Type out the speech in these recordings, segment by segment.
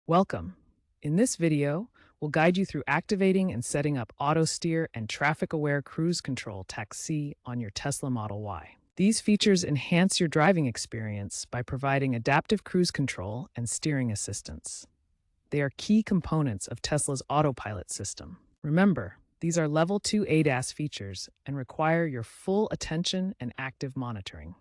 Welcome. In this video, we'll guide you through activating and setting up Autosteer and traffic-aware cruise control taxi on your Tesla Model Y. These features enhance your driving experience by providing adaptive cruise control and steering assistance. They are key components of Tesla's autopilot system. Remember, these are Level 2 ADAS features and require your full attention and active monitoring.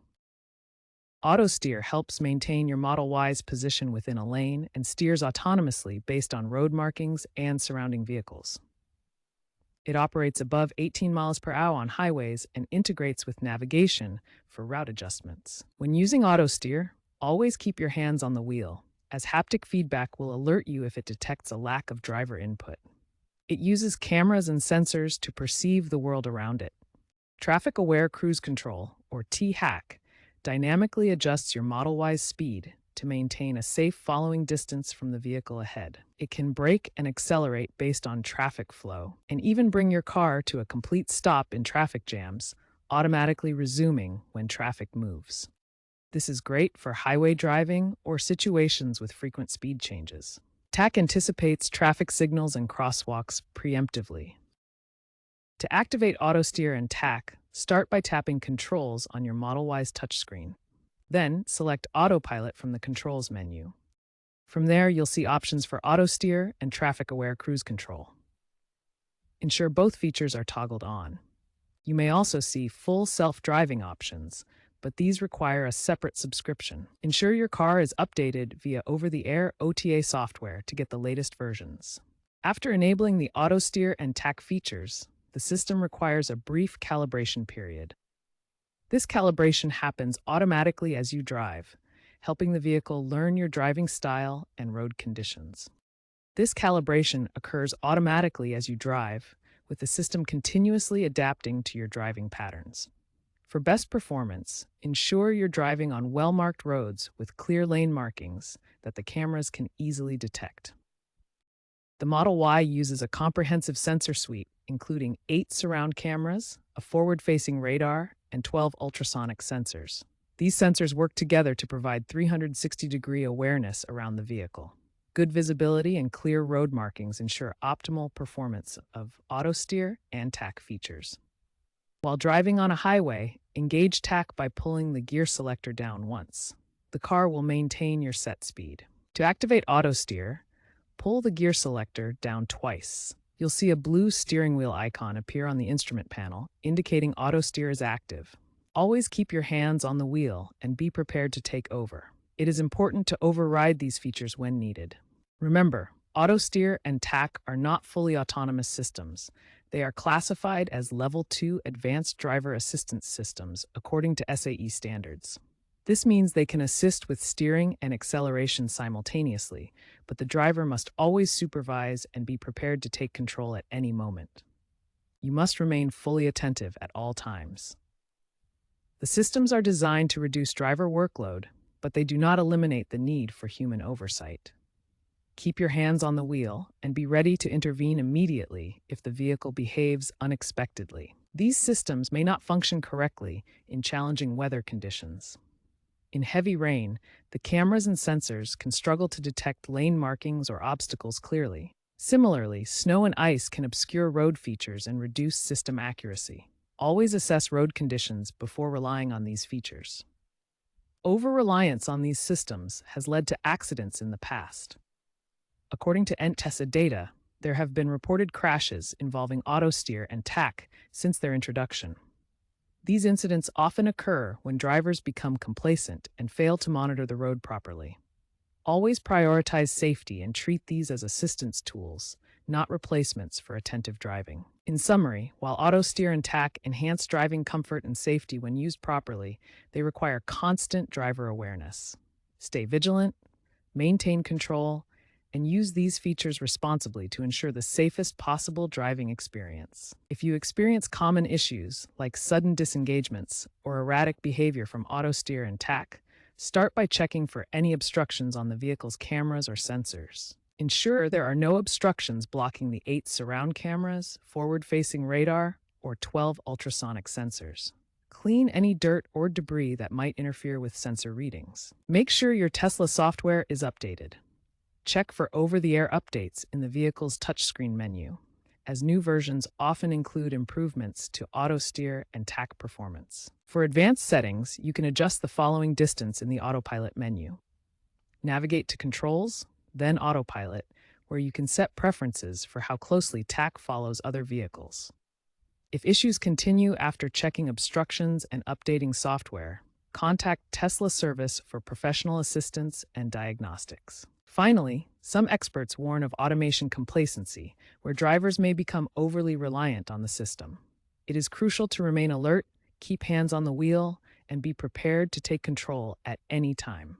Autosteer helps maintain your Model Y's position within a lane and steers autonomously based on road markings and surrounding vehicles. It operates above 18 miles per hour on highways and integrates with navigation for route adjustments. When using Autosteer, always keep your hands on the wheel, as haptic feedback will alert you if it detects a lack of driver input. It uses cameras and sensors to perceive the world around it. Traffic-aware cruise control, or T-HAC, dynamically adjusts your Model Y's speed to maintain a safe following distance from the vehicle ahead. It can brake and accelerate based on traffic flow, and even bring your car to a complete stop in traffic jams, automatically resuming when traffic moves. This is great for highway driving or situations with frequent speed changes. TAC anticipates traffic signals and crosswalks preemptively. To activate Autosteer and TAC, start by tapping Controls on your Model Y's touchscreen. Then, select Autopilot from the Controls menu. From there, you'll see options for Autosteer and traffic-aware cruise control. Ensure both features are toggled on. You may also see full self-driving options, but these require a separate subscription. Ensure your car is updated via over-the-air OTA software to get the latest versions. After enabling the Autosteer and TAC features, the system requires a brief calibration period. This calibration happens automatically as you drive, helping the vehicle learn your driving style and road conditions. This calibration occurs automatically as you drive, with the system continuously adapting to your driving patterns. For best performance, ensure you're driving on well-marked roads with clear lane markings that the cameras can easily detect. The Model Y uses a comprehensive sensor suite, including 8 surround cameras, a forward-facing radar, and 12 ultrasonic sensors. These sensors work together to provide 360-degree awareness around the vehicle. Good visibility and clear road markings ensure optimal performance of Autosteer and TAC features. While driving on a highway, engage TAC by pulling the gear selector down once. The car will maintain your set speed. To activate Autosteer, pull the gear selector down twice. You'll see a blue steering wheel icon appear on the instrument panel, indicating Autosteer is active. Always keep your hands on the wheel and be prepared to take over. It is important to override these features when needed. Remember, Autosteer and TAC are not fully autonomous systems. They are classified as Level 2 Advanced Driver Assistance Systems according to SAE standards. This means they can assist with steering and acceleration simultaneously, but the driver must always supervise and be prepared to take control at any moment. You must remain fully attentive at all times. The systems are designed to reduce driver workload, but they do not eliminate the need for human oversight. Keep your hands on the wheel and be ready to intervene immediately if the vehicle behaves unexpectedly. These systems may not function correctly in challenging weather conditions. In heavy rain, the cameras and sensors can struggle to detect lane markings or obstacles clearly. Similarly, snow and ice can obscure road features and reduce system accuracy. Always assess road conditions before relying on these features. Over-reliance on these systems has led to accidents in the past. According to NTESA data, there have been reported crashes involving Autosteer and TAC since their introduction. These incidents often occur when drivers become complacent and fail to monitor the road properly. Always prioritize safety and treat these as assistance tools, not replacements for attentive driving. In summary, while Autosteer and TAC enhance driving comfort and safety when used properly, they require constant driver awareness. Stay vigilant, maintain control, and use these features responsibly to ensure the safest possible driving experience. If you experience common issues like sudden disengagements or erratic behavior from Autosteer and TAC, start by checking for any obstructions on the vehicle's cameras or sensors. Ensure there are no obstructions blocking the 8 surround cameras, forward-facing radar, or 12 ultrasonic sensors. Clean any dirt or debris that might interfere with sensor readings. Make sure your Tesla software is updated. Check for over-the-air updates in the vehicle's touchscreen menu, as new versions often include improvements to Autosteer and tack performance. For advanced settings, you can adjust the following distance in the Autopilot menu. Navigate to Controls, then Autopilot, where you can set preferences for how closely tack follows other vehicles. If issues continue after checking obstructions and updating software, contact Tesla service for professional assistance and diagnostics. Finally, some experts warn of automation complacency, where drivers may become overly reliant on the system. It is crucial to remain alert, keep hands on the wheel, and be prepared to take control at any time.